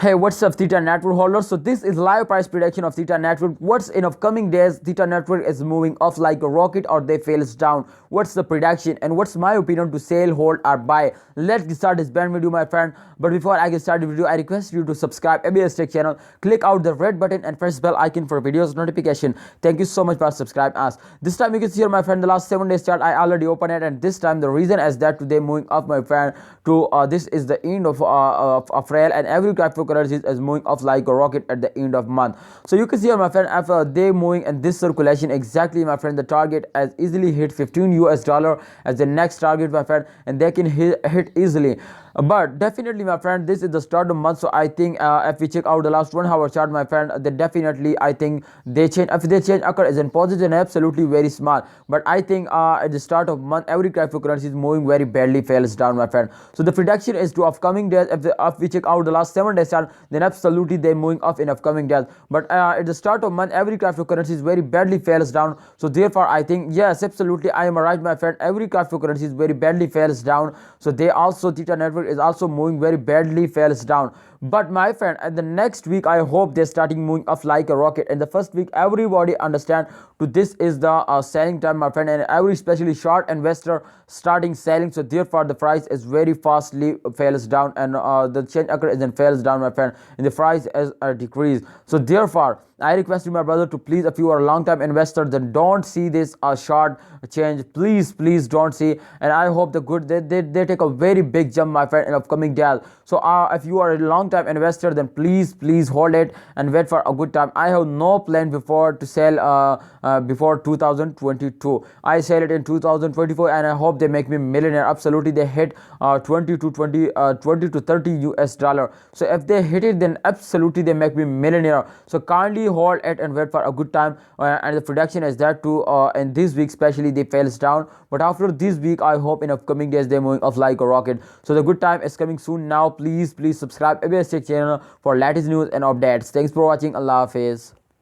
Hey, what's up, Theta Network holders? So this is live price prediction of Theta Network. What's in upcoming days? Theta Network is moving off like a rocket, or they fails down. What's the prediction, and what's my opinion to sell, hold, or buy? Let's get start this brand video, my friend. But before I get started the video, I request you to subscribe ABS Tech channel. Click out the red button and press bell icon for videos notification. Thank you so much for subscribe us. This time you can see here, my friend, the last 7 days chart I already opened it, and this time the reason is that today moving up, my friend. To this is the end of rail, and every cryptocurrency is moving off like a rocket at the end of month. So you can see here, my friend, after they moving in this circulation exactly, my friend, the target has easily hit 15 US dollar as the next target, my friend, and they can hit easily. But definitely, my friend, this is the start of month, so I think if we check out the last 1 hour chart, my friend, they definitely, I think they change, if they change occur is in positive and absolutely very small. But I think at the start of month every cryptocurrency is moving very badly, fails down, my friend. So the prediction is to upcoming days. If we check out the last 7 days chart, then absolutely they're moving up in upcoming days. But at the start of month every cryptocurrency is very badly fails down. So therefore I think yes, absolutely I am right, my friend, every cryptocurrency is very badly fails down. So they also, Theta Network is also moving very badly, fails down. But my friend, at the next week I hope they're starting moving up like a rocket. In the first week everybody understand to this is the selling time, my friend, and every especially short investor starting selling. So therefore the price is very fastly fails down, and the change occurs and fails down, my friend, and the price is a decrease. So therefore I request you, my brother, to please, if you are a long time investor, then don't see this short change, please don't see. And I hope the good they take a very big jump, my friend, in upcoming days. So if you are a long time investor, then please hold it and wait for a good time. I have no plan before to sell before 2022. I sell it in 2024, and I hope they make me millionaire. Absolutely they hit 20 to 30 US dollar. So if they hit it, then absolutely they make me millionaire. So kindly hold it and wait for a good time. And the prediction is that too in this week especially they fails down, but after this week I hope in upcoming days they're moving off like a rocket. So the good time is coming soon. Now please subscribe ABS Tech channel for latest news and updates. Thanks for watching. Allah Hafiz.